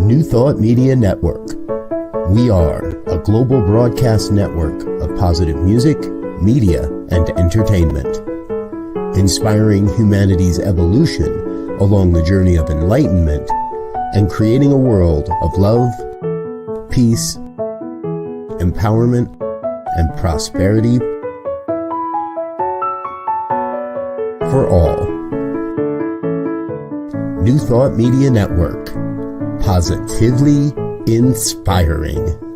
New Thought Media Network. We are a global broadcast network of positive music, media, and entertainment, inspiring humanity's evolution along the journey of enlightenment and creating a world of love, peace, empowerment, and prosperity for all. New Thought Media Network. Positively inspiring.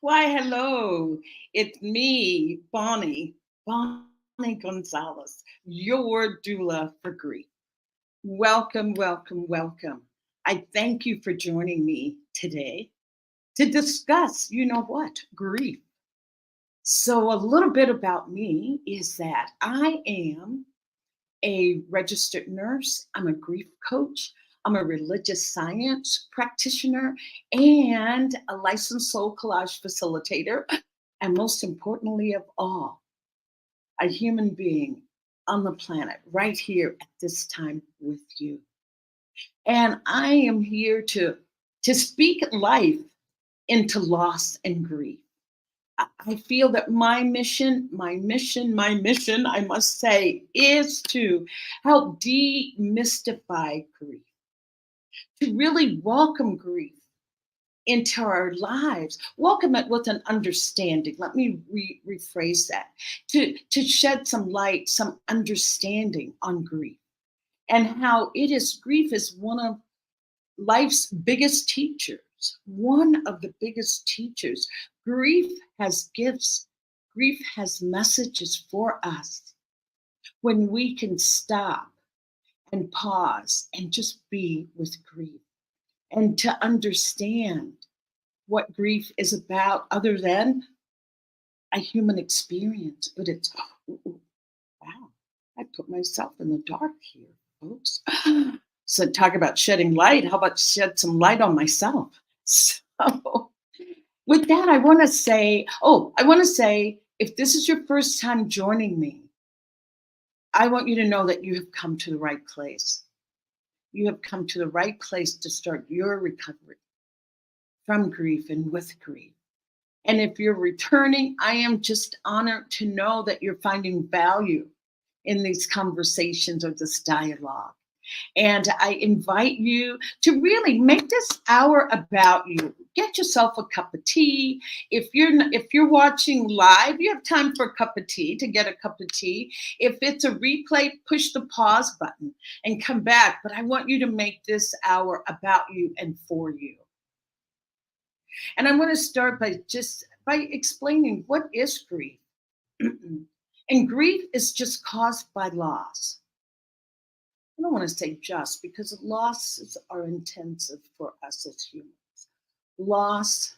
Why, hello, it's me, Bonnie Gonzalez, your doula for grief. Welcome, welcome, welcome. I thank you for joining me today to discuss, grief. So a little bit about me is that I am a registered nurse. I'm a grief coach. I'm a religious science practitioner and a licensed soul collage facilitator. And most importantly of all, a human being on the planet right here at this time with you. And I am here to speak life into loss and grief. I feel that my mission, I must say, is to help demystify grief, to really welcome grief into our lives, welcome it with an understanding. Let me rephrase that, to shed some light, some understanding on grief and how grief is one of life's biggest teachers, one of the biggest teachers. Grief has gifts. Grief has messages for us when we can stop and pause and just be with grief and to understand what grief is about other than a human experience. But it's, wow, I put myself in the dark here, folks. So talk about shedding light. How about shed some light on myself? So with that, I want to say, if this is your first time joining me, I want you to know that you have come to the right place. You have come to the right place to start your recovery from grief and with grief. And if you're returning, I am just honored to know that you're finding value in these conversations or this dialogue. And I invite you to really make this hour about you. Get yourself a cup of tea. If you're watching live, you have time for a cup of tea, to get a cup of tea. If it's a replay, push the pause button and come back. But I want you to make this hour about you and for you. And I'm going to start by explaining what is grief. And grief is just caused by loss. I don't want to say just, because losses are intensive for us as humans. Loss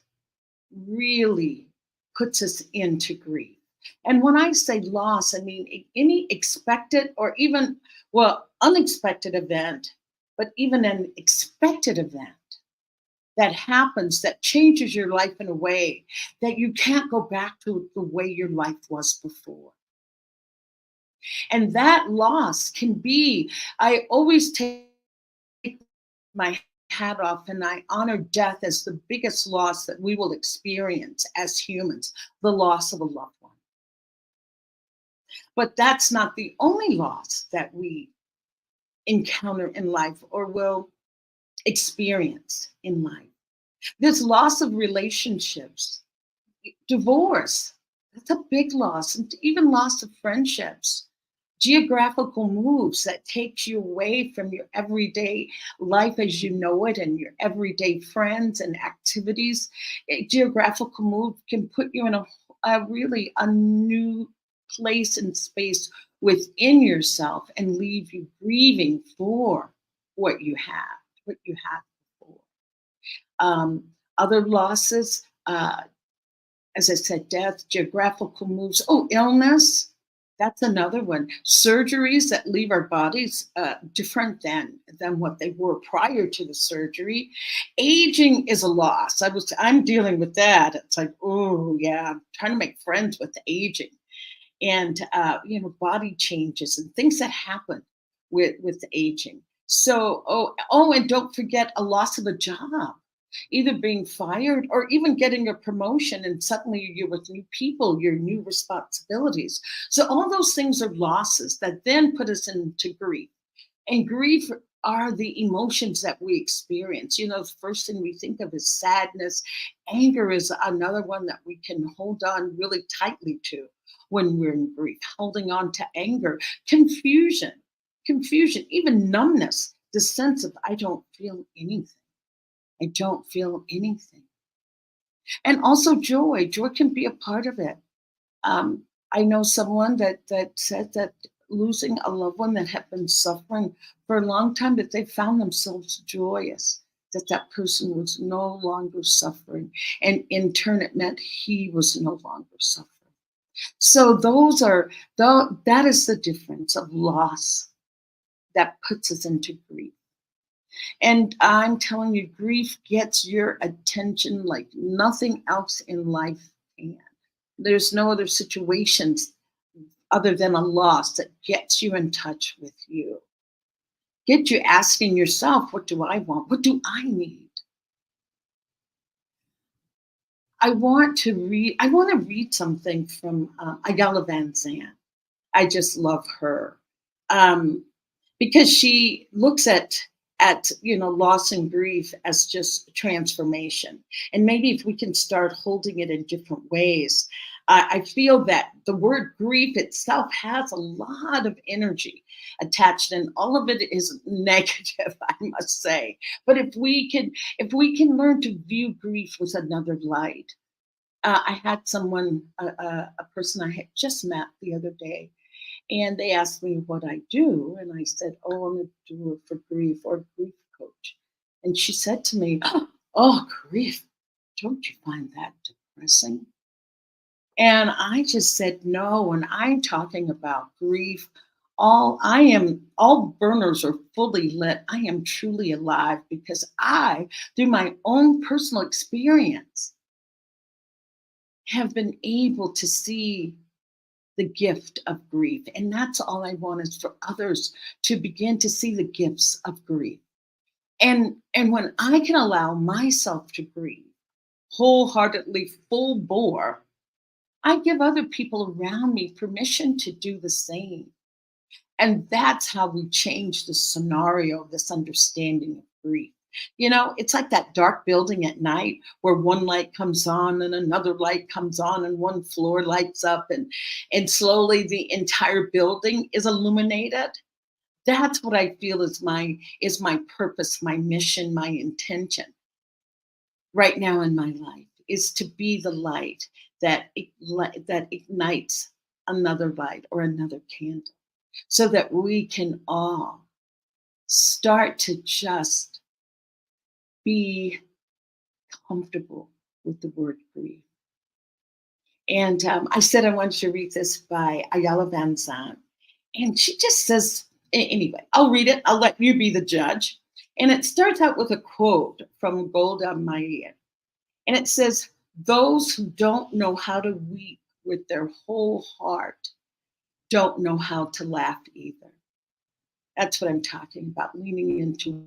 really puts us into grief. And when I say loss, I mean any expected or even, unexpected event, but even an expected event that happens that changes your life in a way that you can't go back to the way your life was before. And that loss can be, I always take my hat off and I honor death as the biggest loss that we will experience as humans, the loss of a loved one. But that's not the only loss that we encounter in life or will experience in life. There's loss of relationships, divorce, that's a big loss, and even loss of friendships. Geographical moves that takes you away from your everyday life as you know it and your everyday friends and activities. A geographical move can put you in a really a new place and space within yourself and leave you grieving for what you had before. Other losses, as I said, death, geographical moves. Oh, illness. That's another one. Surgeries that leave our bodies different than what they were prior to the surgery. Aging is a loss. I'm dealing with that. It's like, oh yeah, I'm trying to make friends with aging, and body changes and things that happen with aging. So and don't forget a loss of a job, either being fired or even getting a promotion, and suddenly you're with new people, your new responsibilities. So all those things are losses that then put us into grief. And grief are the emotions that we experience. The first thing we think of is sadness. Anger is another one that we can hold on really tightly to when we're in grief, holding on to anger. Confusion, even numbness, the sense of I don't feel anything. I don't feel anything. And also joy. Joy can be a part of it. I know someone that said that losing a loved one that had been suffering for a long time, that they found themselves joyous, that person was no longer suffering. And in turn, it meant he was no longer suffering. So that is the difference of loss that puts us into grief. And I'm telling you, grief gets your attention like nothing else in life can. There's no other situations other than a loss that gets you in touch with you. Get you asking yourself, what do I want? What do I need? I want to read something from Ayala Van Zandt. I just love her. Because she looks at loss and grief as just transformation. And maybe if we can start holding it in different ways, I feel that the word grief itself has a lot of energy attached, and all of it is negative, I must say. But if we can learn to view grief with another light. I had someone, a person I had just met the other day, and they asked me what I do. And I said, oh, I'm a doula for grief, or a grief coach. And she said to me, oh, grief, don't you find that depressing? And I just said, no, when I'm talking about grief, all burners are fully lit. I am truly alive because I, through my own personal experience, have been able to see the gift of grief. And that's all I want, is for others to begin to see the gifts of grief. And when I can allow myself to grieve wholeheartedly, full bore, I give other people around me permission to do the same. And that's how we change the scenario, this understanding of grief. It's like that dark building at night where one light comes on and another light comes on and one floor lights up and slowly the entire building is illuminated. That's what I feel is my purpose, my mission, my intention right now in my life, is to be the light that ignites another light or another candle, so that we can all start to just be comfortable with the word grief. And I said I wanted to read this by Ayala Van Zandt. And she just says, anyway, I'll read it. I'll let you be the judge. And it starts out with a quote from Golda Meir. And it says, those who don't know how to weep with their whole heart don't know how to laugh either. That's what I'm talking about, leaning into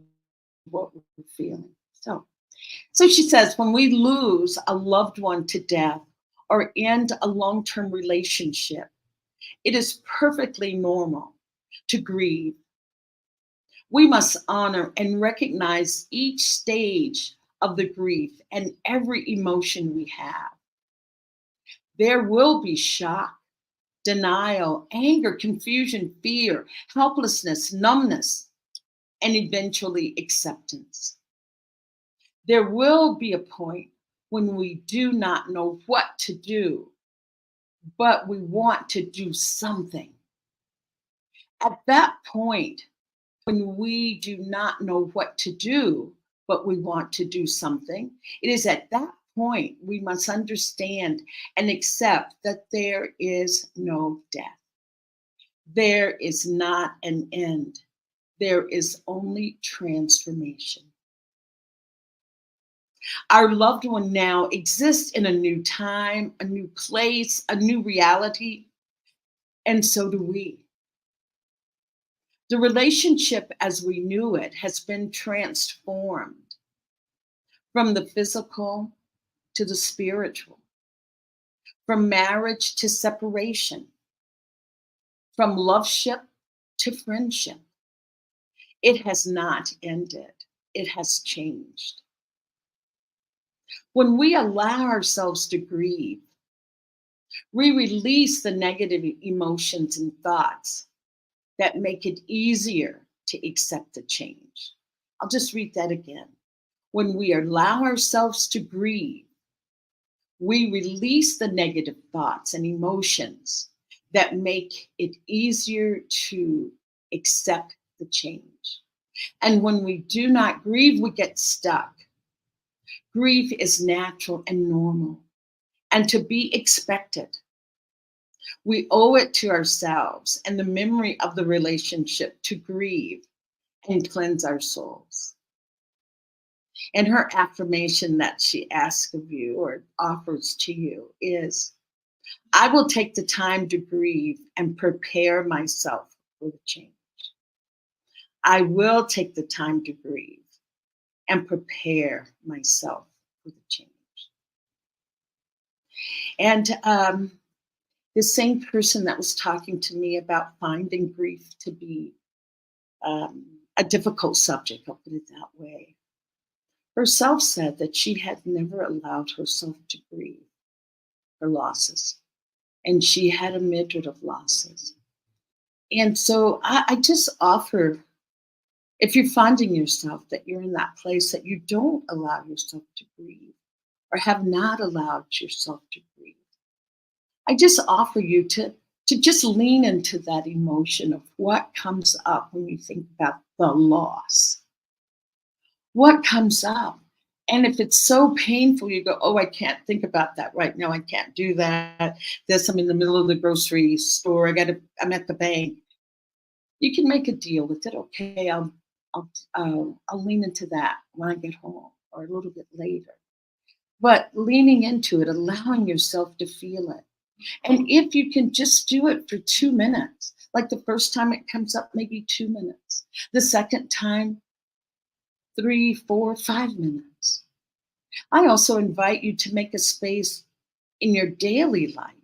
what we're feeling. So she says, when we lose a loved one to death or end a long-term relationship, it is perfectly normal to grieve. We must honor and recognize each stage of the grief and every emotion we have. There will be shock, denial, anger, confusion, fear, helplessness, numbness, and eventually acceptance. There will be a point when we do not know what to do, but we want to do something. At that point, when we do not know what to do, but we want to do something, it is at that point we must understand and accept that there is no death. There is not an end. There is only transformation. Our loved one now exists in a new time, a new place, a new reality, and so do we. The relationship as we knew it has been transformed from the physical to the spiritual, from marriage to separation, from loveship to friendship. It has not ended, it has changed. When we allow ourselves to grieve, we release the negative emotions and thoughts that make it easier to accept the change. I'll just read that again. When we allow ourselves to grieve, we release the negative thoughts and emotions that make it easier to accept the change. And when we do not grieve, we get stuck. Grief is natural and normal and to be expected. We owe it to ourselves and the memory of the relationship to grieve and cleanse our souls. And her affirmation that she asks of you or offers to you is, I will take the time to grieve and prepare myself for the change. I will take the time to grieve and prepare myself for the change. And the same person that was talking to me about finding grief to be a difficult subject, I'll put it that way, herself said that she had never allowed herself to grieve her losses. And she had a myriad of losses. And so I just offer, if you're finding yourself that you're in that place that you don't allow yourself to grieve or have not allowed yourself to grieve, I just offer you to just lean into that emotion of what comes up when you think about the loss. What comes up? And if it's so painful, you go, oh, I can't think about that right now. I can't do that. I'm in the middle of the grocery store. I'm at the bank. You can make a deal with it. Okay, I'll lean into that when I get home or a little bit later. But leaning into it, allowing yourself to feel it. And if you can just do it for 2 minutes, like the first time it comes up, maybe 2 minutes. The second time, 3, 4, 5 minutes. I also invite you to make a space in your daily life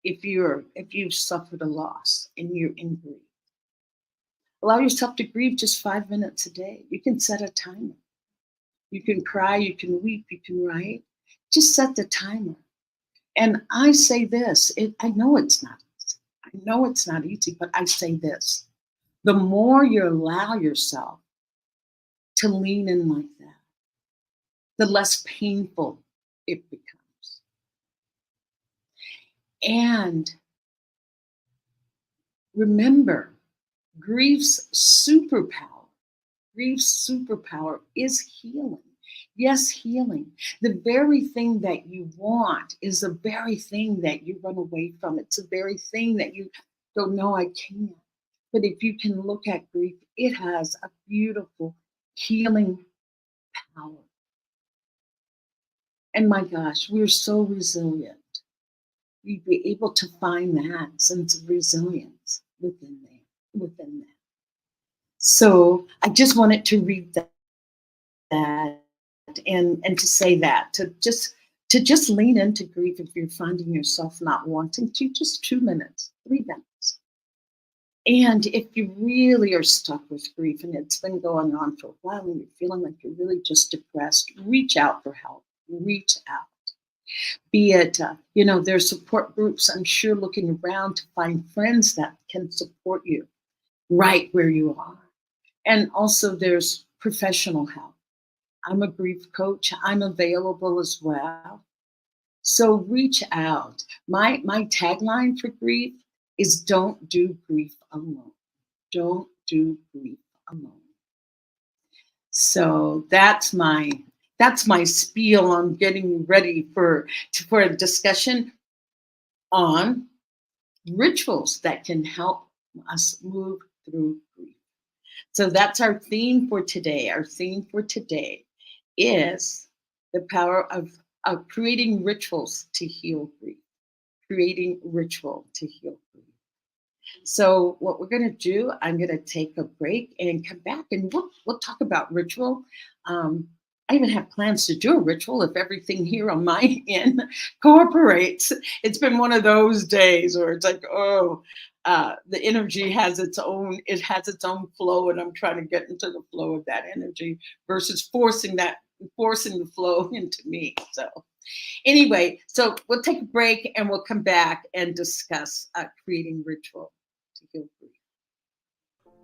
if you've suffered a loss and you're in grief. Allow yourself to grieve just 5 minutes a day. You can set a timer. You can cry, you can weep, you can write. Just set the timer. And I say this, I know it's not easy. I know it's not easy, but I say this. The more you allow yourself to lean in like that, the less painful it becomes. And remember, grief's superpower is healing. Yes, healing. The very thing that you want is the very thing that you run away from. It's the very thing that you go, no, I can't. But if you can look at grief, it has a beautiful healing power. And my gosh, we're so resilient. We'd be able to find that sense of resilience within that. So I just wanted to read that and to say that, to just lean into grief if you're finding yourself not wanting to, just 2 minutes, 3 minutes. And if you really are stuck with grief and it's been going on for a while and you're feeling like you're really just depressed, reach out for help. Reach out. Be it, there's support groups, I'm sure, looking around to find friends that can support you right where you are. And also there's professional help. I'm a grief coach. I'm available as well. So reach out. My tagline for grief is don't do grief alone. Don't do grief alone. So that's my spiel on getting ready for a discussion on rituals that can help us move through grief. So that's our theme for today. Our theme for today is the power of creating rituals to heal grief. Creating ritual to heal grief. So what we're going to do, I'm going to take a break and come back, and we'll talk about ritual. Um, I even have plans to do a ritual if everything here on my end cooperates. It's been one of those days where it's like, oh, the energy has its own. It has its own flow, and I'm trying to get into the flow of that energy versus forcing the flow into me. So anyway, so we'll take a break and we'll come back and discuss creating ritual to heal grief.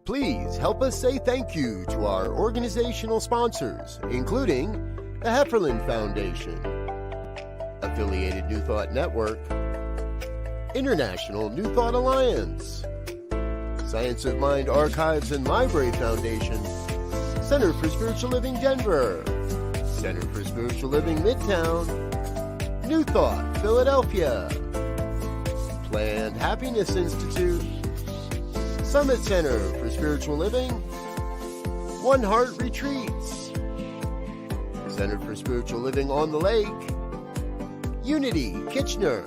Please help us say thank you to our organizational sponsors, including the Hefferland Foundation, Affiliated New Thought Network, International New Thought Alliance, Science of Mind Archives and Library Foundation, Center for Spiritual Living Denver, Center for Spiritual Living Midtown, New Thought Philadelphia, Planned Happiness Institute, Summit Center for Spiritual Living, One Heart Retreats, Center for Spiritual Living on the Lake, Unity Kitchener,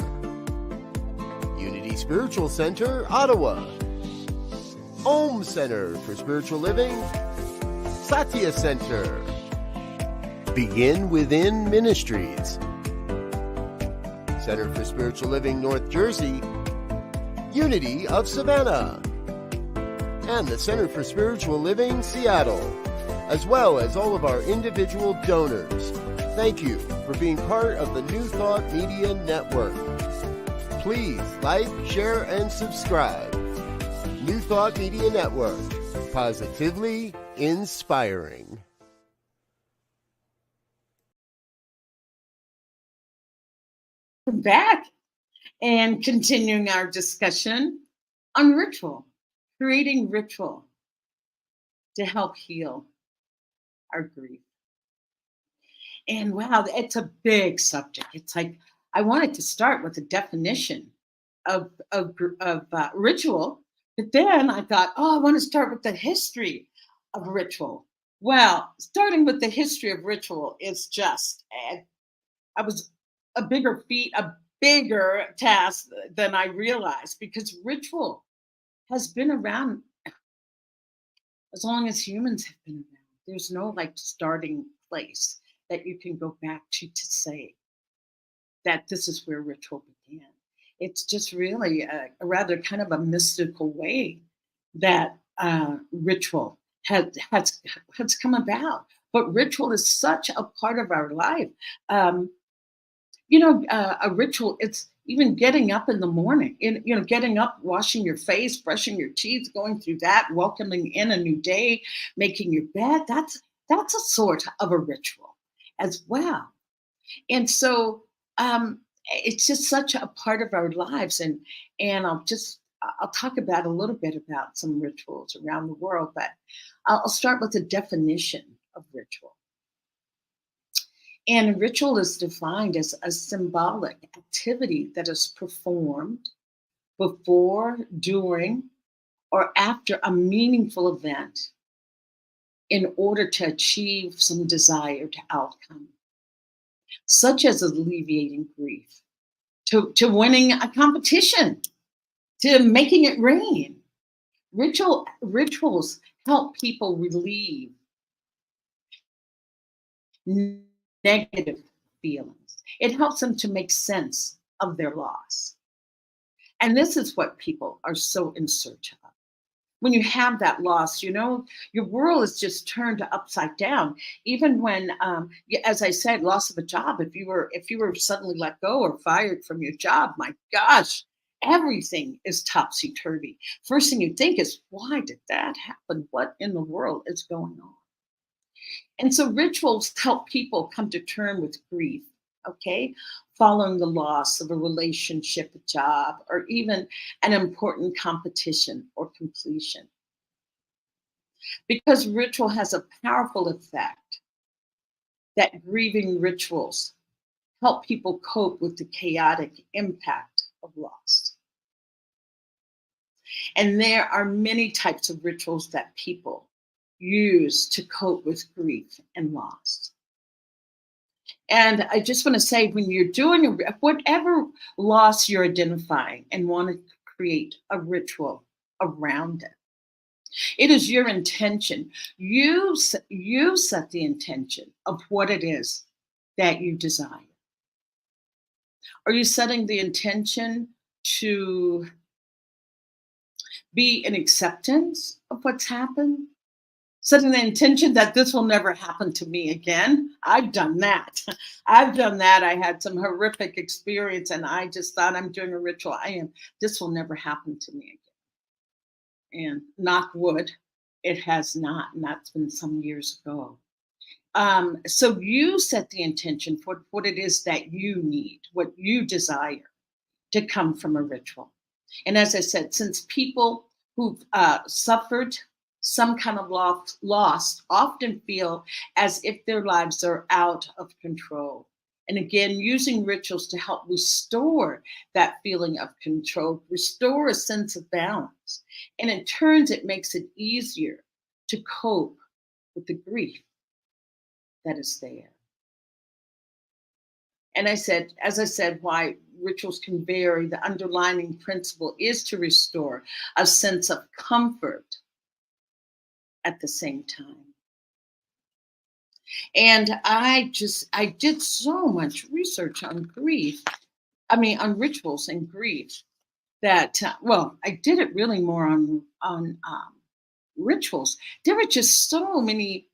Unity Spiritual Center Ottawa, Om Center for Spiritual Living, Satya Center, Begin Within Ministries, Center for Spiritual Living North Jersey, Unity of Savannah, and the Center for Spiritual Living Seattle, as well as all of our individual donors. Thank you for being part of the New Thought Media Network. Please like, share, and subscribe. New Thought Media Network, positively inspiring. We're back and continuing our discussion on ritual, creating ritual to help heal our grief. And wow, it's a big subject. It's like I wanted to start with a definition of ritual, but then I thought, oh, I want to start with the history of ritual. Well, starting with the history of ritual is just, I was a bigger feat, a bigger task than I realized, because ritual has been around as long as humans have been around. There's no like starting place that you can go back to say that this is where ritual began. It's just really a rather kind of a mystical way that ritual has come about. But ritual is such a part of our life. A ritual, it's even getting up in the morning, getting up, washing your face, brushing your teeth, going through that, welcoming in a new day, making your bed. That's a sort of a ritual as well. And so it's just such a part of our lives. And I'll talk about a little bit about some rituals around the world, but I'll start with a definition of ritual. And a ritual is defined as a symbolic activity that is performed before, during, or after a meaningful event in order to achieve some desired outcome, such as alleviating grief, to winning a competition, to making it rain. Rituals help people relieve negative feelings. It helps them to make sense of their loss. And this is what people are so in search of. When you have that loss, your world is just turned upside down. Even when, as I said, loss of a job, if you were suddenly let go or fired from your job, my gosh, everything is topsy-turvy. First thing you think is, why did that happen? What in the world is going on? And so rituals help people come to terms with grief, okay? Following the loss of a relationship, a job, or even an important competition or completion. because ritual has a powerful effect that grieving rituals help people cope with the chaotic impact of loss. And there are many types of rituals that people use to cope with grief and loss. And I just want to say, when you're doing whatever loss you're identifying and want to create a ritual around it, it is your intention. You set the intention of what it is that you desire. Are you setting the intention to be in acceptance of what's happened? Setting the intention that this will never happen to me again. I've done that. I've done that. I had some horrific experience and I just thought, I'm doing a ritual. This will never happen to me again. And knock wood, it has not. And that's been some years ago. So you set the intention for what it is that you need, what you desire to come from a ritual. And as I said, since people who've suffered some kind of loss often feel as if their lives are out of control. And again, using rituals to help restore that feeling of control, restore a sense of balance. And in turns, it makes it easier to cope with the grief that is there. And as I said, why rituals can vary, the underlying principle is to restore a sense of comfort at the same time. And I did so much research on grief, on rituals and grief, that, I did it really more on rituals. There were just so many,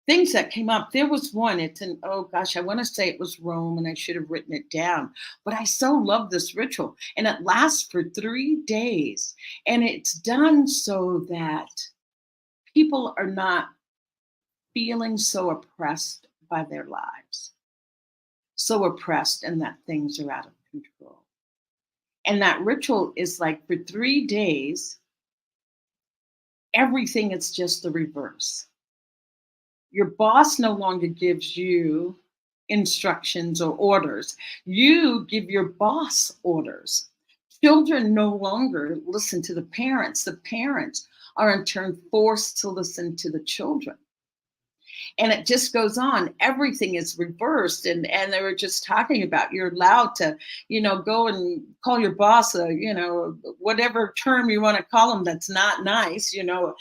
things that came up. There was one, I want to say it was Rome and I should have written it down, but I so love this ritual and it lasts for 3 days. And it's done so that people are not feeling so oppressed by their lives, so oppressed and that things are out of control. And that ritual is like for 3 days, everything is just the reverse. Your boss no longer gives you instructions or orders. You give your boss orders. Children no longer listen to the parents. The parents are in turn forced to listen to the children. And it just goes on. Everything is reversed. And they were just talking about, you're allowed to, go and call your boss, whatever term you want to call them that's not nice, a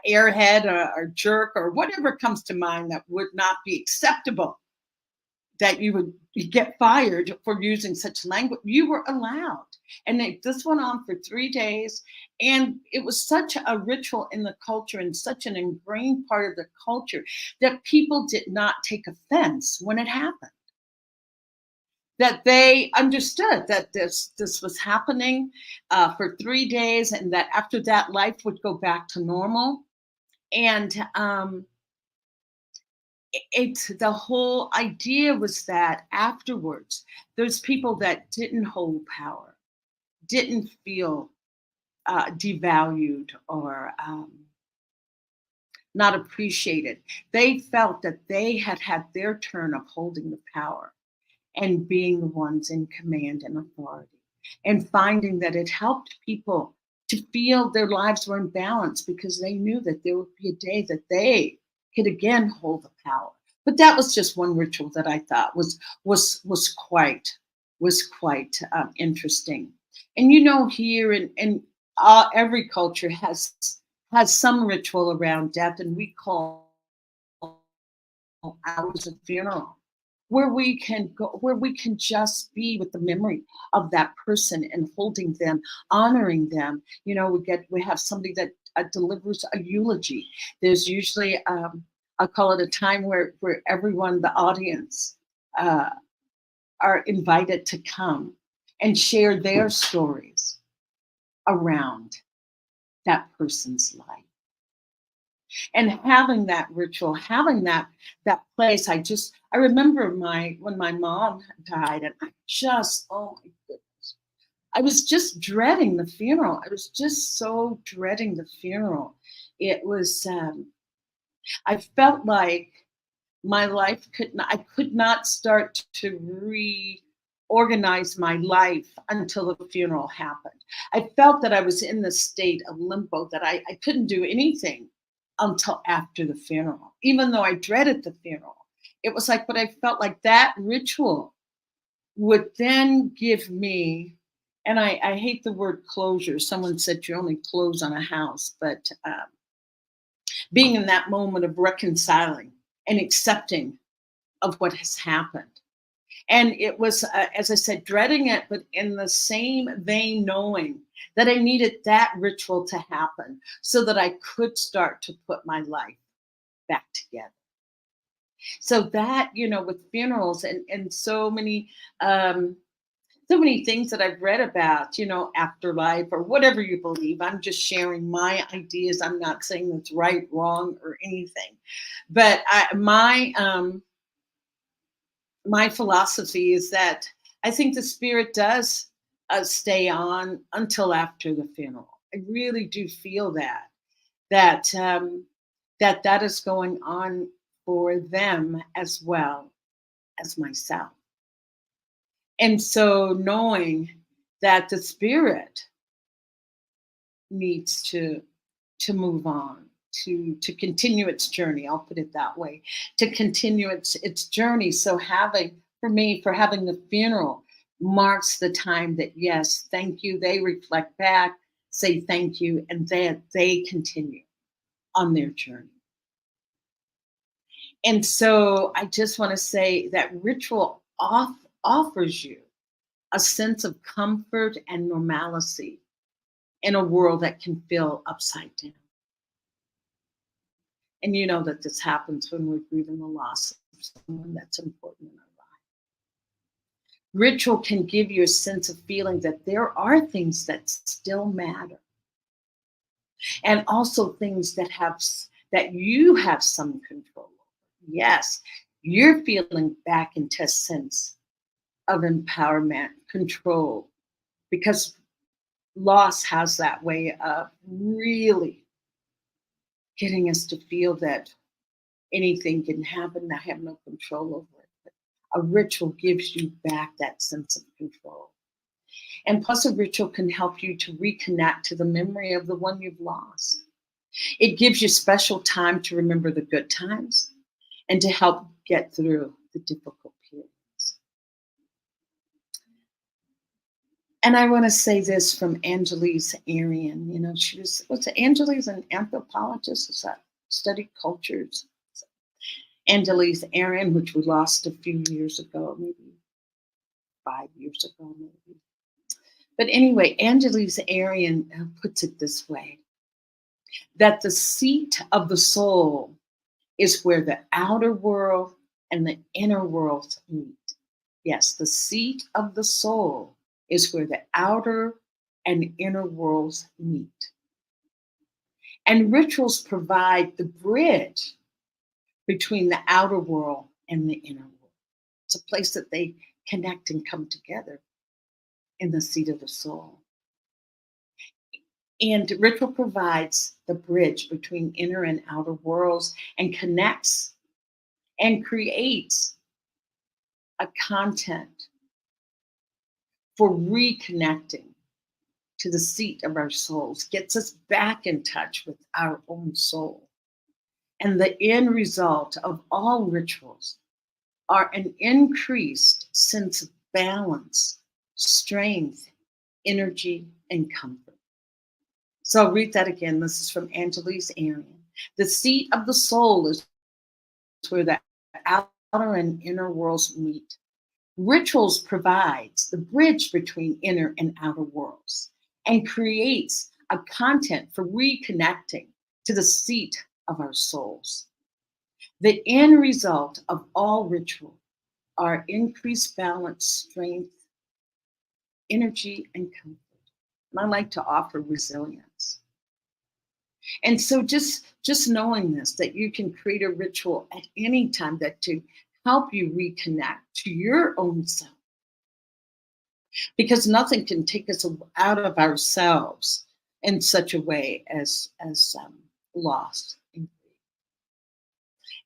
airhead or jerk or whatever comes to mind that would not be acceptable, that you would get fired for using such language. You were allowed. And this went on for 3 days. And it was such a ritual in the culture and such an ingrained part of the culture that people did not take offense when it happened. That they understood that this was happening for 3 days and that after that life would go back to normal. And the whole idea was that afterwards, those people that didn't hold power, didn't feel devalued or not appreciated. They felt that they had their turn of holding the power and being the ones in command and authority, and finding that it helped people to feel their lives were in balance because they knew that there would be a day that they could again hold the power. But that was just one ritual that I thought was quite interesting. And here in every culture has some ritual around death, and we call ours a funeral, where we can just be with the memory of that person and holding them, honoring them. We have somebody that delivers a eulogy. There's usually I'll call it a time where everyone, the audience, are invited to come and share their stories around that person's life. And having that ritual, having that place, I remember when my mom died, and oh my goodness, I was just dreading the funeral. I was just so dreading the funeral. It was, I felt like my life I could not start to reorganize my life until the funeral happened. I felt that I was in this state of limbo, that I couldn't do anything until after the funeral, even though I dreaded the funeral. It was like, but I felt like that ritual would then give me, and I hate the word closure. Someone said you only close on a house, but being in that moment of reconciling and accepting of what has happened. And it was, as I said, dreading it, but in the same vein, knowing that I needed that ritual to happen so that I could start to put my life back together. So that, with funerals and so many things that I've read about, afterlife or whatever you believe. I'm just sharing my ideas. I'm not saying it's right, wrong, or anything. But my philosophy is that I think the spirit does stay on until after the funeral. I really do feel that that is going on for them as well as myself. And so knowing that the spirit needs to move on, to continue its journey, I'll put it that way, to continue its journey. So having the funeral marks the time that, yes, thank you, they reflect back, say thank you, and then they continue on their journey. And so I just want to say that ritual offers you a sense of comfort and normalcy in a world that can feel upside down. And you know that this happens when we're grieving the loss of someone that's important in our life. Ritual can give you a sense of feeling that there are things that still matter. And also things that you have some control over. Yes, you're feeling back into a sense of empowerment, control, because loss has that way of really getting us to feel that anything can happen. I have no control over it. But a ritual gives you back that sense of control. And plus, a ritual can help you to reconnect to the memory of the one you've lost. It gives you special time to remember the good times and to help get through the difficult periods. And I want to say this from Angelise Arian. She was Angelise an anthropologist that studied cultures. Angelise Arian, which we lost a few years ago, maybe 5 years ago, maybe. But anyway, Angelise Arian puts it this way, that the seat of the soul is where the outer world and the inner world meet. Yes, the seat of the soul is where the outer and inner worlds meet. And rituals provide the bridge between the outer world and the inner world. It's a place that they connect and come together in the seat of the soul. And ritual provides the bridge between inner and outer worlds and connects and creates a content for reconnecting to the seat of our souls, gets us back in touch with our own soul. And the end result of all rituals are an increased sense of balance, strength, energy, and comfort. So I'll read that again. This is from Angelise Arian. The seat of the soul is where the outer and inner worlds meet. Rituals provides the bridge between inner and outer worlds and creates a content for reconnecting to the seat of our souls. The end result of all ritual are increased balance, strength, energy, and comfort. And I like to offer resilience. And so just knowing this, that you can create a ritual at any time that to help you reconnect to your own self because nothing can take us out of ourselves in such a way as loss and grief.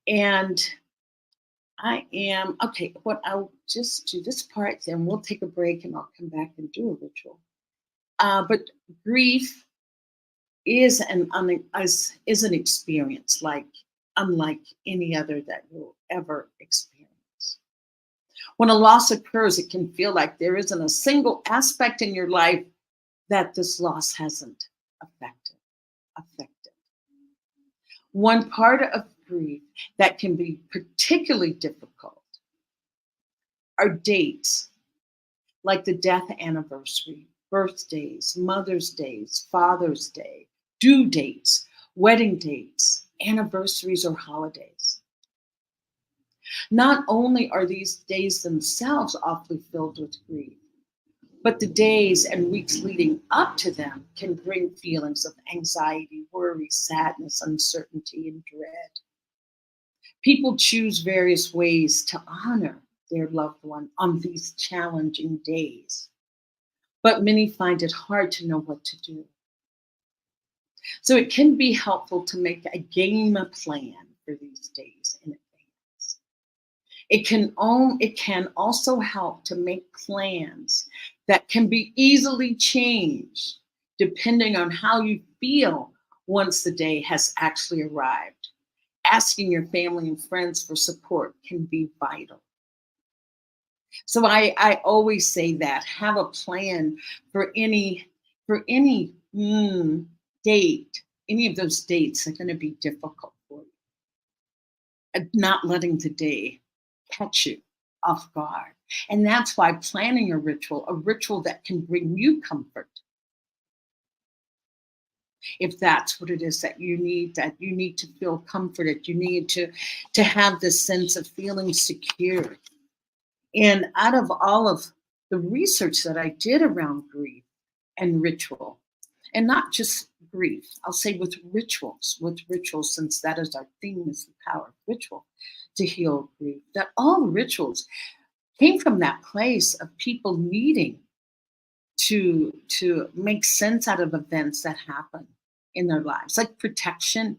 And I am okay. What I'll just do this part, then we'll take a break, and I'll come back and do a ritual. But grief is is an experience unlike any other that you'll ever experience. When a loss occurs, it can feel like there isn't a single aspect in your life that this loss hasn't affected. One part of grief that can be particularly difficult are dates like the death anniversary, birthdays, Mother's Days, Father's Day, due dates, wedding dates, anniversaries, or holidays. Not only are these days themselves awfully filled with grief, but the days and weeks leading up to them can bring feelings of anxiety, worry, sadness, uncertainty, and dread. People choose various ways to honor their loved one on these challenging days, but many find it hard to know what to do. So it can be helpful to make a game plan for these days in advance. It can also help to make plans that can be easily changed depending on how you feel once the day has actually arrived. Asking your family and friends for support can be vital. So I always say that have a plan for any date. Any of those dates are going to be difficult for you. Not letting the day catch you off guard. And that's why planning a ritual that can bring you comfort, if that's what it is that you need to feel comforted, you need to have this sense of feeling secure. And out of all of the research that I did around grief and ritual, and not just grief, I'll say with rituals, since that is our theme, is the power of ritual to heal grief, that all rituals came from that place of people needing to make sense out of events that happen in their lives, like protection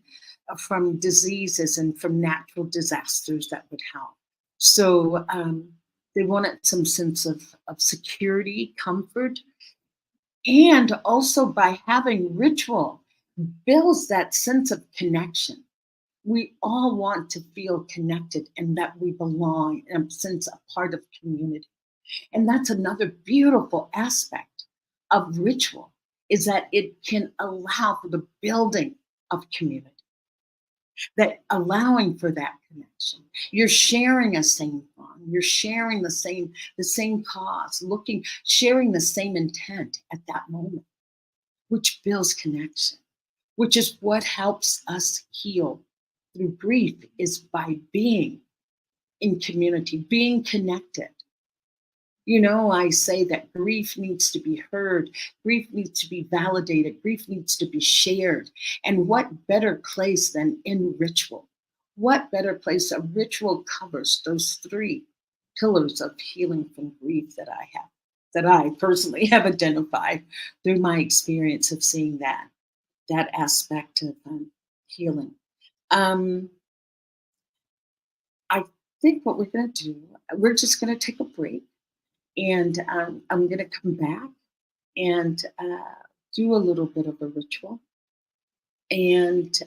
from diseases and from natural disasters that would help. So they wanted some sense of security, comfort, and also by having ritual builds that sense of connection. We all want to feel connected and that we belong and sense a part of community. And that's another beautiful aspect of ritual, is that it can allow for the building of community, that allowing for that connection. You're sharing a same bond, you're sharing the same cause, sharing the same intent at that moment, which builds connection, which is what helps us heal through grief, is by being in community, being connected. You know, I say that grief needs to be heard, grief needs to be validated, grief needs to be shared. And what better place than in ritual? What better place? A ritual covers those three pillars of healing from grief that I personally have identified through my experience of seeing that aspect of healing. I think what we're going to do, we're just going to take a break, and I'm going to come back and do a little bit of a ritual, and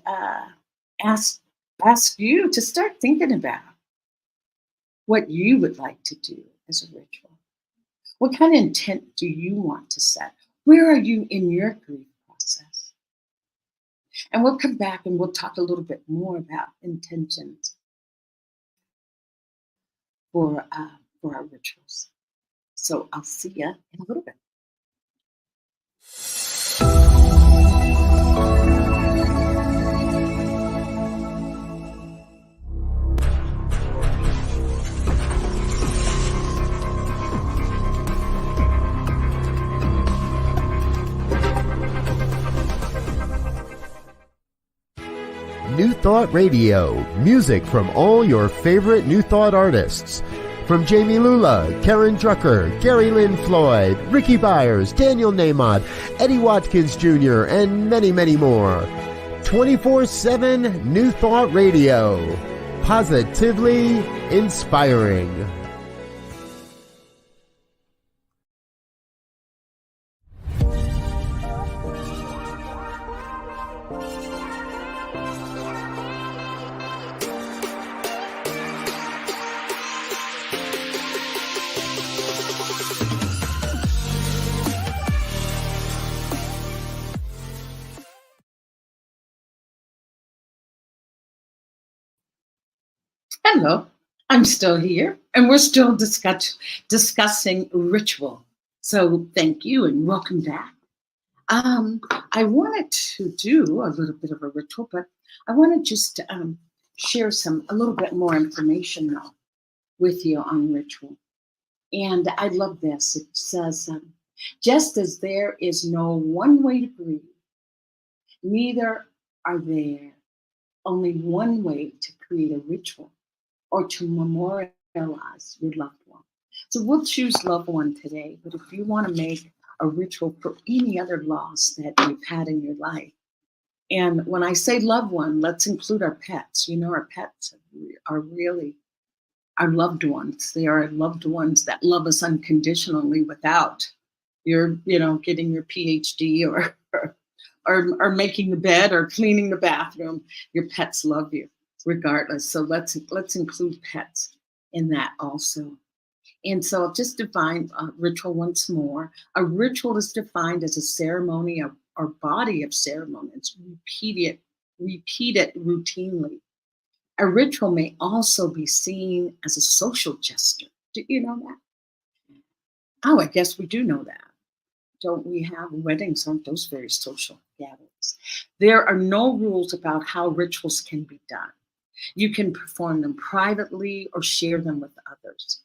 ask you to start thinking about what you would like to do as a ritual. What kind of intent do you want to set? Where are you in your grief process? And we'll come back and we'll talk a little bit more about intentions for our rituals. So I'll see you in a little bit. New Thought Radio, music from all your favorite New Thought artists. From Jamie Lula, Karen Drucker, Gary Lynn Floyd, Ricky Byers, Daniel Nahmod, Eddie Watkins Jr., and many, many more. 24/7 New Thought Radio. Positively inspiring. Hello, I'm still here, and we're still discussing ritual. So thank you and welcome back. I wanted to do a little bit of a ritual, but I want to just share a little bit more information now with you on ritual. And I love this. It says, just as there is no one way to grieve, neither are there only one way to create a ritual or to memorialize your loved one. So we'll choose loved one today, but if you want to make a ritual for any other loss that you've had in your life, and when I say loved one, let's include our pets. You know, our pets are really our loved ones. They are loved ones that love us unconditionally without your, getting your PhD or making the bed or cleaning the bathroom. Your pets love you regardless. So let's include pets in that also. And so I'll just define ritual once more. A ritual is defined as a ceremony or body of ceremonies repeated routinely. A ritual may also be seen as a social gesture. Do you know that? Oh, I guess we do know that. Don't we have weddings? Aren't those very social gatherings? There are no rules about how rituals can be done. You can perform them privately or share them with others.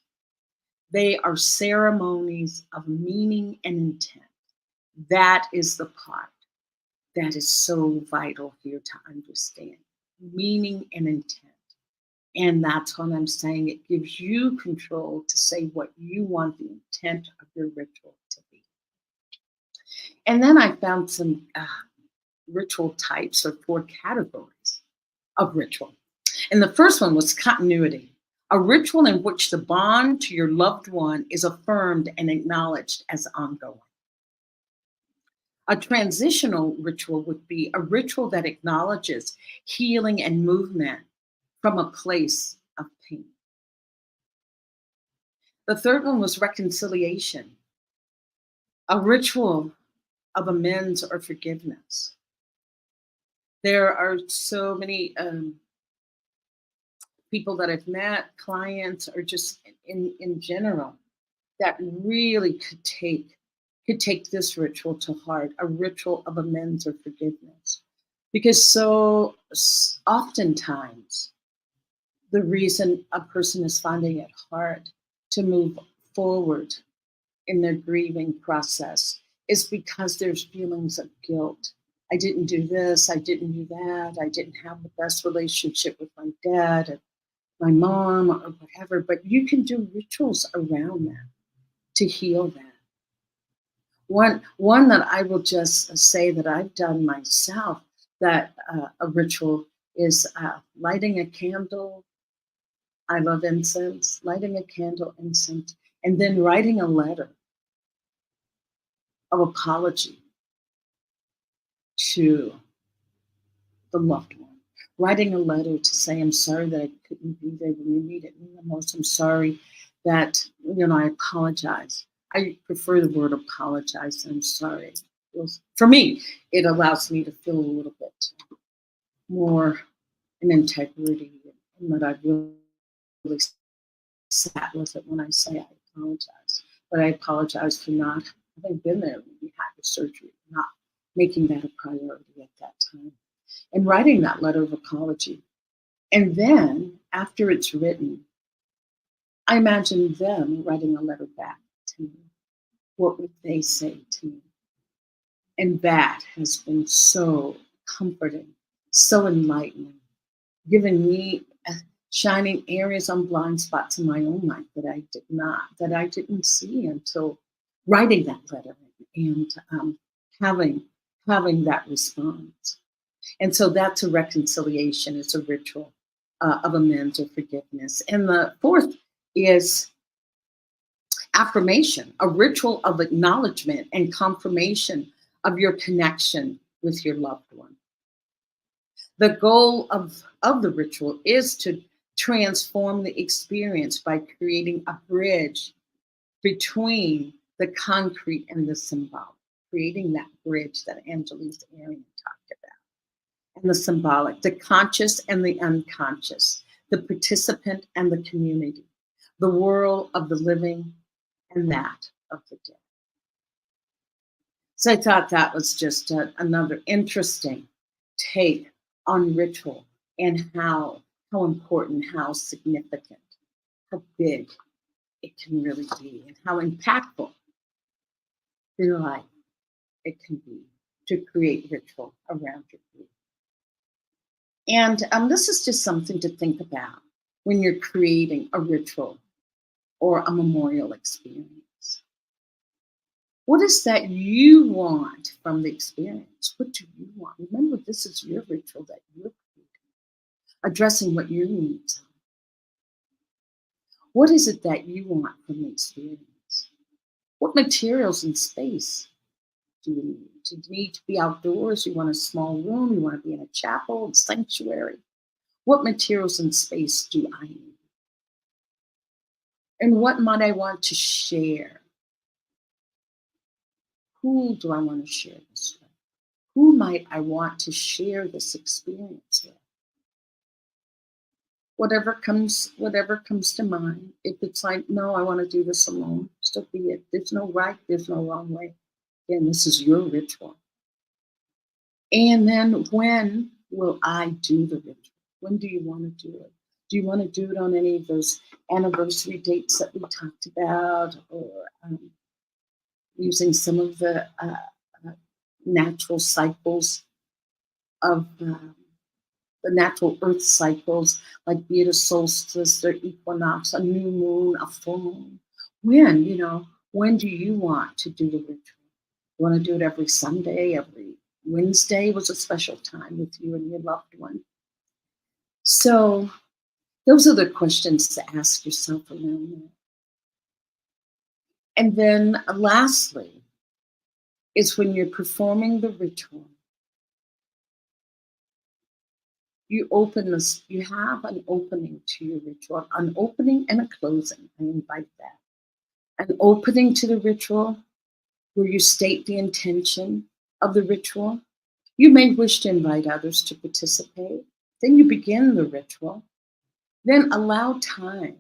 They are ceremonies of meaning and intent. That is the part that is so vital here to understand. Meaning and intent. And that's what I'm saying. It gives you control to say what you want the intent of your ritual to be. And then I found some ritual types or 4 categories of ritual. And the first one was continuity, a ritual in which the bond to your loved one is affirmed and acknowledged as ongoing. A transitional ritual would be a ritual that acknowledges healing and movement from a place of pain. The third one was reconciliation, a ritual of amends or forgiveness. There are so many people that I've met, clients, or just in general, that really could take this ritual to heart, a ritual of amends or forgiveness. Because so oftentimes, the reason a person is finding it hard to move forward in their grieving process is because there's feelings of guilt. I didn't do this, I didn't do that, I didn't have the best relationship with my dad and my mom or whatever, but you can do rituals around that to heal that. One that I will just say that I've done myself, that a ritual is lighting a candle. I love incense, lighting a candle, incense, and then writing a letter of apology to the loved one. Writing a letter to say, I'm sorry that I couldn't be there when you needed me the most. I'm sorry that, I apologize. I prefer the word apologize. I'm sorry. For me, it allows me to feel a little bit more in integrity, and that I've really sat with it when I say I apologize. But I apologize for not having been there when we had the surgery, not making that a priority at that time. And writing that letter of apology. And then, after it's written, I imagine them writing a letter back to me. What would they say to me? And that has been so comforting, so enlightening, giving me shining areas on blind spots in my own life that I didn't see until writing that letter and having that response. And so that's a reconciliation. It's a ritual of amends or forgiveness. And the fourth is affirmation, a ritual of acknowledgement and confirmation of your connection with your loved one. The goal of the ritual is to transform the experience by creating a bridge between the concrete and the symbolic, creating that bridge that Angelise Arian talked about, and the symbolic, the conscious and the unconscious, the participant and the community, the world of the living and that of the dead. So I thought that was just another interesting take on ritual and how important, how significant, how big it can really be, and how impactful your life it can be to create ritual around your grief. And this is just something to think about when you're creating a ritual or a memorial experience. What is that you want from the experience? What do you want? Remember, this is your ritual that you're creating, addressing what your needs are. What is it that you want from the experience? What materials and space do you need? Do you need to be outdoors? You want a small room? You want to be in a chapel, a sanctuary? What materials and space do I need? And what might I want to share? Who do I want to share this with? Who might I want to share this experience with? Whatever comes to mind. If it's like, no, I want to do this alone, so be it. There's no right, there's no wrong way. Again, this is your ritual. And then when will I do the ritual? When do you want to do it? Do you want to do it on any of those anniversary dates that we talked about, or using some of the natural cycles of the natural earth cycles, like be it a solstice or equinox, a new moon, a full moon? When do you want to do the ritual? You want to do it every Sunday, every Wednesday was a special time with you and your loved one. So those are the questions to ask yourself around that. And then lastly is when you're performing the ritual, you have an opening to your ritual, an opening and a closing. I invite that. An opening to the ritual where you state the intention of the ritual. You may wish to invite others to participate. Then you begin the ritual. Then allow time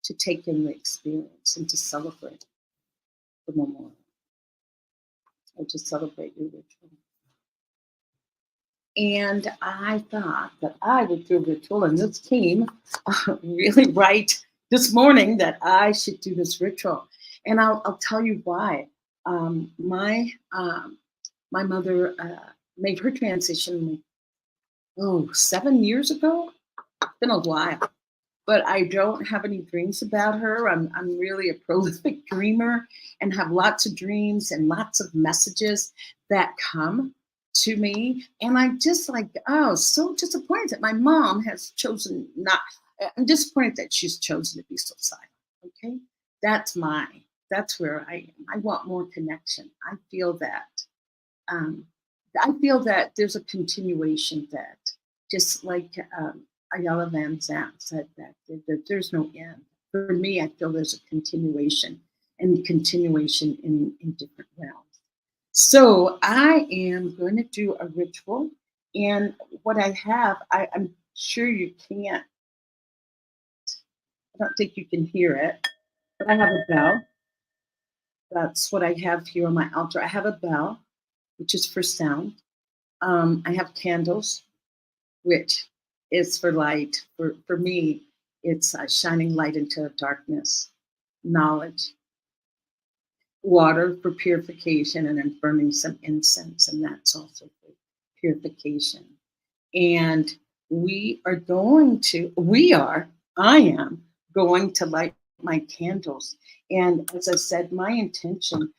to take in the experience and to celebrate the memorial, or to celebrate your ritual. And I thought that I would do a ritual, and this came really right this morning that I should do this ritual. And I'll tell you why. My mother made her transition 7 years ago. It's been a while, but I don't have any dreams about her. I'm really a prolific dreamer and have lots of dreams and lots of messages that come to me. And I'm just like, so disappointed that my mom has chosen not. I'm disappointed that she's chosen to be so silent. Okay, that's where I am. I want more connection. I feel that there's a continuation, that just like Ayala Van Zandt said, that there's no end. For me, I feel there's a continuation, and continuation in different realms. So I am going to do a ritual, and what I have, I'm sure you can't, I don't think you can hear it, but I have a bell. That's what I have here on my altar. I have a bell, which is for sound. I have candles, which is for light. For me, it's shining light into darkness, knowledge, water for purification, and then burning some incense, and that's also for purification. And I am going to light my candles. And as I said, my intention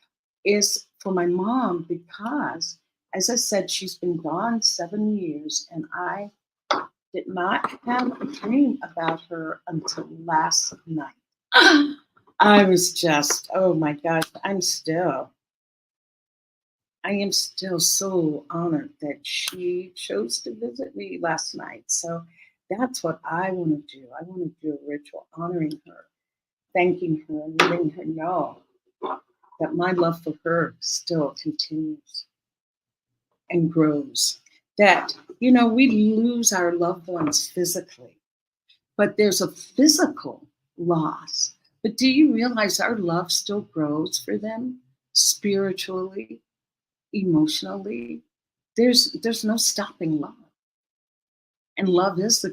is for my mom because, as I said, she's been gone 7 years, and I did not have a dream about her until last night. I was just, oh my gosh, I am still so honored that she chose to visit me last night. So that's what I want to do. I want to do a ritual honoring her, thanking her, and letting her know that my love for her still continues and grows. That, we lose our loved ones physically, but there's a physical loss. But do you realize our love still grows for them spiritually, emotionally? There's no stopping love. And love is the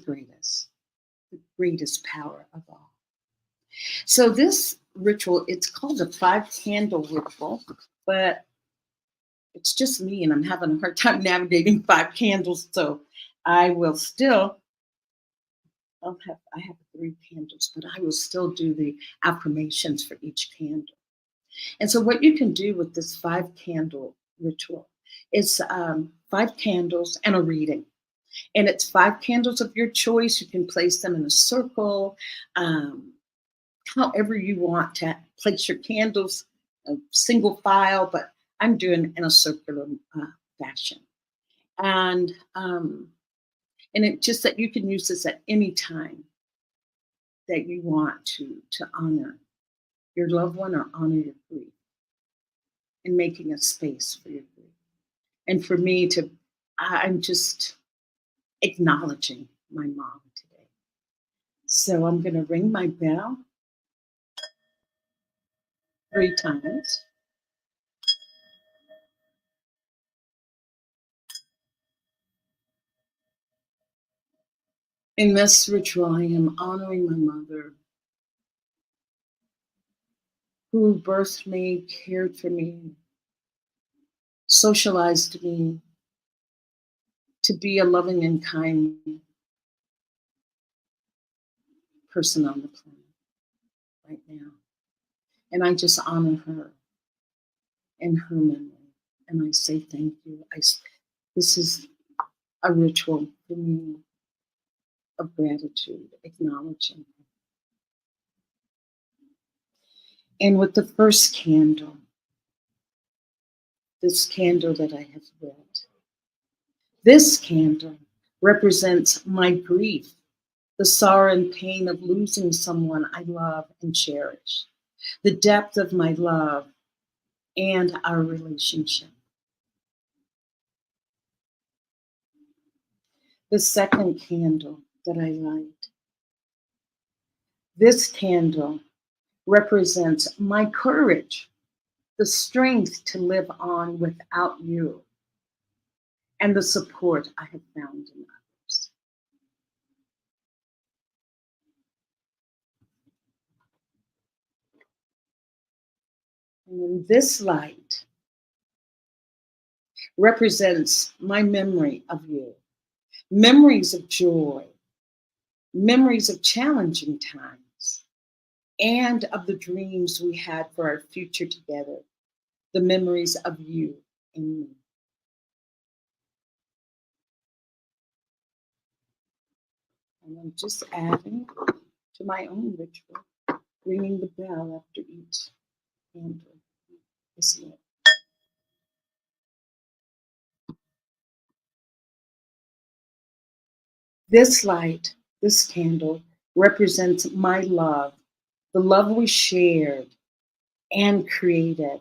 greatest power of all. So this ritual, it's called a 5 candle ritual, but it's just me and I'm having a hard time navigating 5 candles. So I will still, I have 3 candles, but I will still do the affirmations for each candle. And so what you can do with this 5 candle ritual is 5 candles and a reading. And it's 5 candles of your choice. You can place them in a circle, however you want to place your candles, a single file, but I'm doing in a circular fashion. And it just that you can use this at any time that you want to honor your loved one or honor your grief, and making a space for your grief. And for me I'm just acknowledging my mom today. So I'm going to ring my bell 3 times. In this ritual, I am honoring my mother who birthed me, cared for me, socialized me to be a loving and kind person on the planet right now. And I just honor her and her memory. And I say thank you. This is a ritual for me of gratitude, acknowledging her. And with the first candle, this candle that I have lit, this candle represents my grief, the sorrow and pain of losing someone I love and cherish, the depth of my love and our relationship. The second candle that I light, this candle represents my courage, the strength to live on without you, and the support I have found in others. And then this light represents my memory of you, memories of joy, memories of challenging times, and of the dreams we had for our future together, the memories of you and me. And I'm just adding to my own ritual, ringing the bell after each candle is lit. This light, this candle, represents my love, the love we shared and created,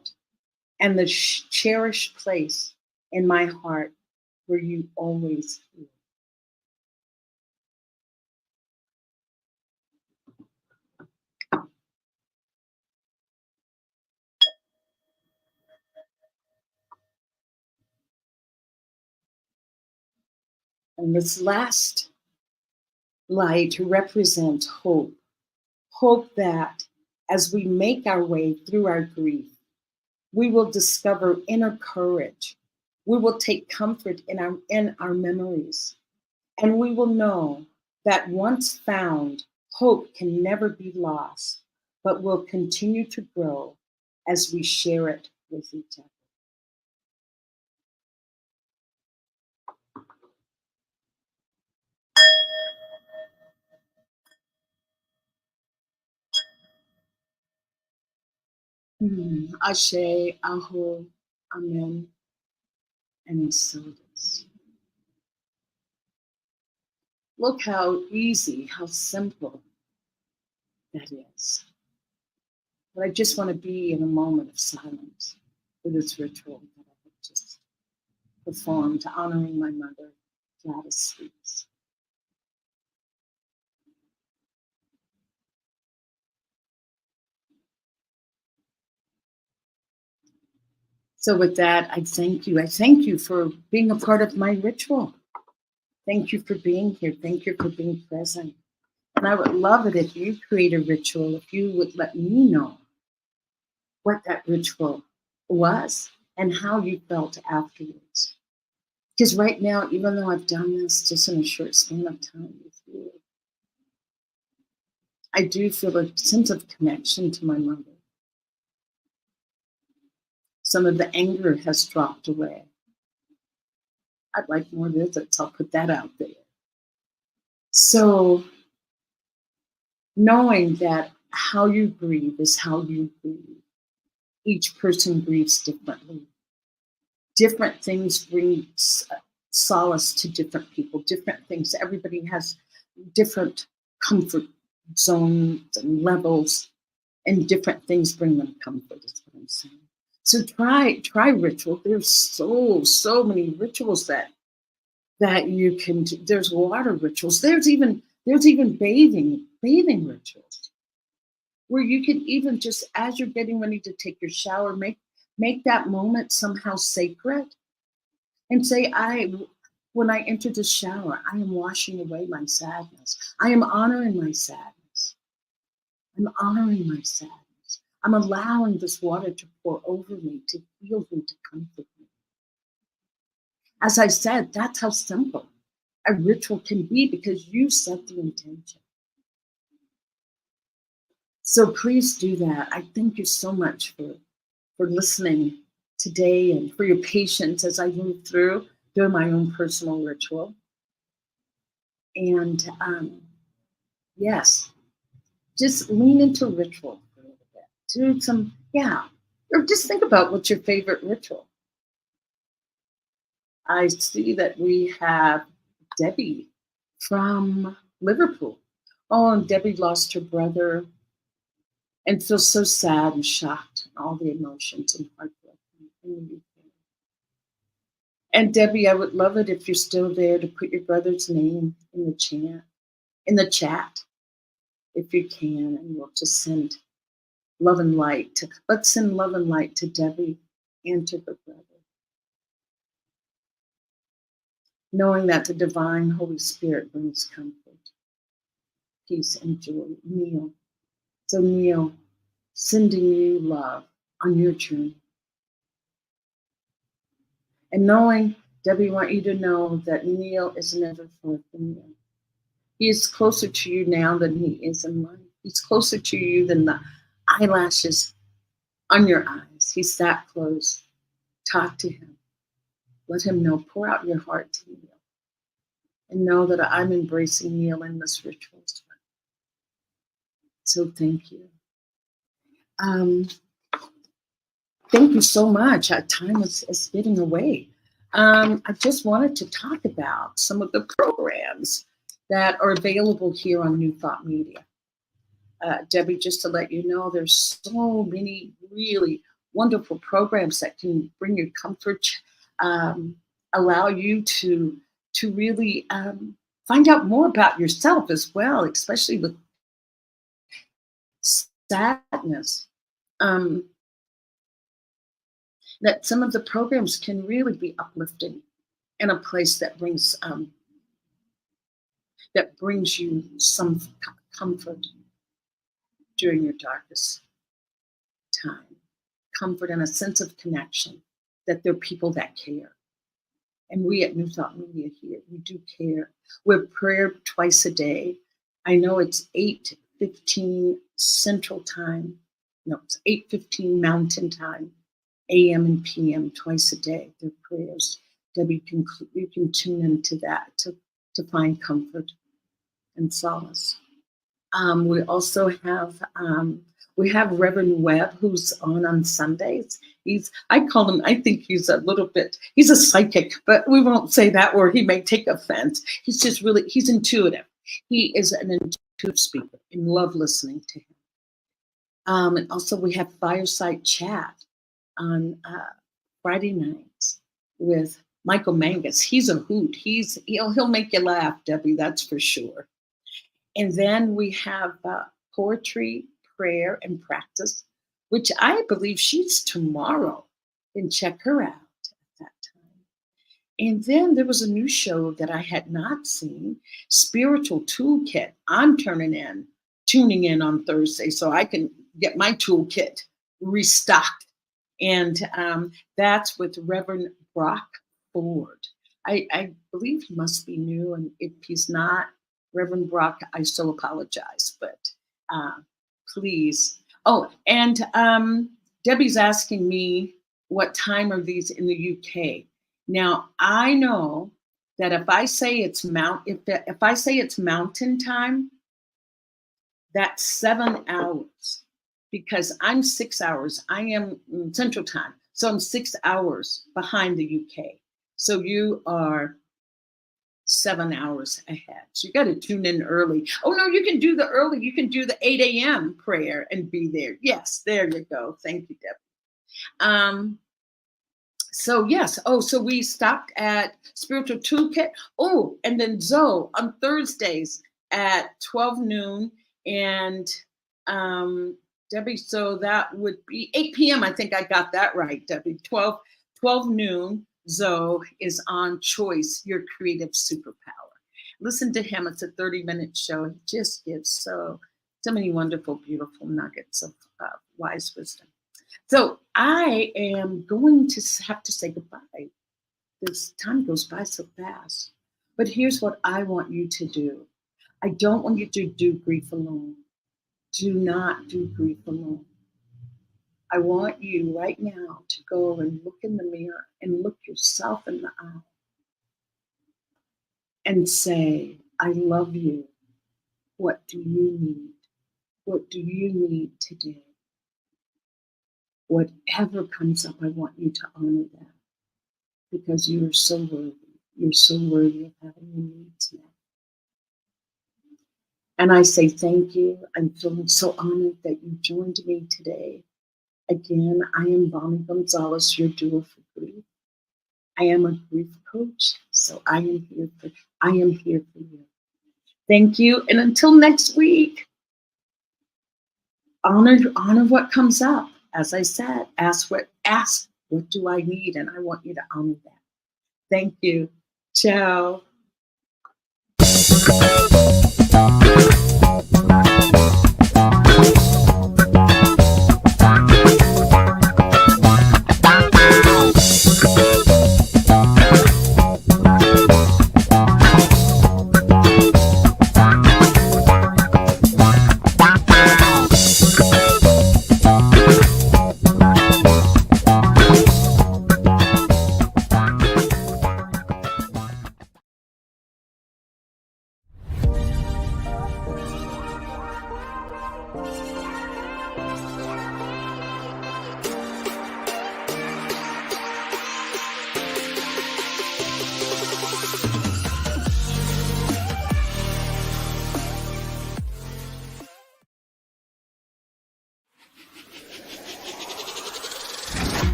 and the cherished place in my heart where you always live. And this last light represents hope. Hope that as we make our way through our grief, we will discover inner courage. We will take comfort in our memories And we will know that once found, hope can never be lost, but will continue to grow as we share it with each other. Ashe, Aho, Amen, and so it is. Look how easy, how simple that is. But I just want to be in a moment of silence for this ritual that I have just performed, honoring my mother, Gladys Sweets. So with that, I thank you. I thank you for being a part of my ritual. Thank you for being here. Thank you for being present. And I would love it if you create a ritual, if you would let me know what that ritual was and how you felt afterwards. Because right now, even though I've done this just in a short span of time with you, I do feel a sense of connection to my mother. Some of the anger has dropped away. I'd like more visits. I'll put that out there. So, knowing that how you grieve is how you grieve. Each person grieves differently. Different things bring solace to different people, different things. Everybody has different comfort zones and levels, and different things bring them comfort, is what I'm saying. So try ritual. There's so many rituals that you can do. There's water rituals. There's even bathing rituals where you can even just as you're getting ready to take your shower, make that moment somehow sacred and say, when I enter the shower, I am washing away my sadness. I am honoring my sadness. I'm honoring my sadness. I'm allowing this water to pour over me, to heal me, to comfort me. As I said, that's how simple a ritual can be because you set the intention. So please do that. I thank you so much for listening today and for your patience as I move through doing my own personal ritual. And yes, just lean into ritual for a little bit. Do some, or just think about what's your favorite ritual. I see that we have Debbie from Liverpool. Oh, and Debbie lost her brother and feels so sad and shocked, and all the emotions and heartbroken in the UK. And Debbie, I would love it if you're still there to put your brother's name in the chat, if you can, and we'll just send love and light let's send love and light to Debbie and to her brother. Knowing that the divine Holy Spirit brings comfort, peace, and joy. Neil. So Neil, sending you love on your journey. And knowing, Debbie, want you to know that Neil is never far from you. He is closer to you now than he is in life. He's closer to you than the eyelashes on your eyes. He's that close. Talk to him. Let him know. Pour out your heart to Neil. And know that I'm embracing Neil in this ritual as well. So thank you. Thank you so much. Our time is getting away. I just wanted to talk about some of the programs that are available here on New Thought Media. Debbie, just to let you know, there's so many really wonderful programs that can bring you comfort, allow you to really find out more about yourself as well, especially with sadness. That some of the programs can really be uplifting in a place that brings you some comfort during your darkest time. Comfort and a sense of connection, that there are people that care. And we at New Thought Media here, we do care. We're prayer twice a day. I know it's 8:15 Central Time. No, it's 8:15 Mountain Time, AM and PM twice a day. They're prayers. Debbie, you can tune into that to find comfort and solace. We also have Reverend Webb, who's on Sundays. I think he's he's a psychic, but we won't say that word. He may take offense. He's intuitive. He is an intuitive speaker and love listening to him. And also we have Fireside Chat on Friday nights with Michael Mangus. He's a hoot. He'll make you laugh, Debbie, that's for sure. And then we have Poetry, Prayer, and Practice, which I believe she's tomorrow. And check her out at that time. And then there was a new show that I had not seen, Spiritual Toolkit. I'm tuning in on Thursday so I can get my toolkit restocked. And that's with Reverend Brock Ford. I believe he must be new, and if he's not, Reverend Brock, I still apologize, but please. Oh, and Debbie's asking me what time are these in the UK. Now I know that if I say it's Mountain Time, that's 7 hours, because I'm 6 hours. I am Central Time, so I'm 6 hours behind the UK. So you are 7 hours ahead. So you got to tune in early. Oh no, you can do the early. You can do the 8 a.m. prayer and be there. Yes, there you go. Thank you, Debbie. So yes. Oh, so we stopped at Spiritual Toolkit. Oh, and then Zoe on Thursdays at 12 noon. And Debbie, so that would be 8 p.m. I think I got that right, Debbie. 12 noon. Zoe is on Choice, Your Creative Superpower. Listen to him. It's a 30-minute show. He just gives so many wonderful, beautiful nuggets of wise wisdom. So I am going to have to say goodbye. This time goes by so fast. But here's what I want you to do. I don't want you to do grief alone. Do not do grief alone. I want you right now to go and look in the mirror and look yourself in the eye and say, I love you. What do you need? What do you need today? Whatever comes up, I want you to honor that, because you are so worthy. You're so worthy of having your needs met. And I say thank you. I'm feeling so honored that you joined me today. Again, I am Bonnie Gonzalez, your doula for grief. I am a grief coach, so I am here for you. Thank you, and until next week, honor what comes up. As I said, ask what do I need, and I want you to honor that. Thank you. Ciao.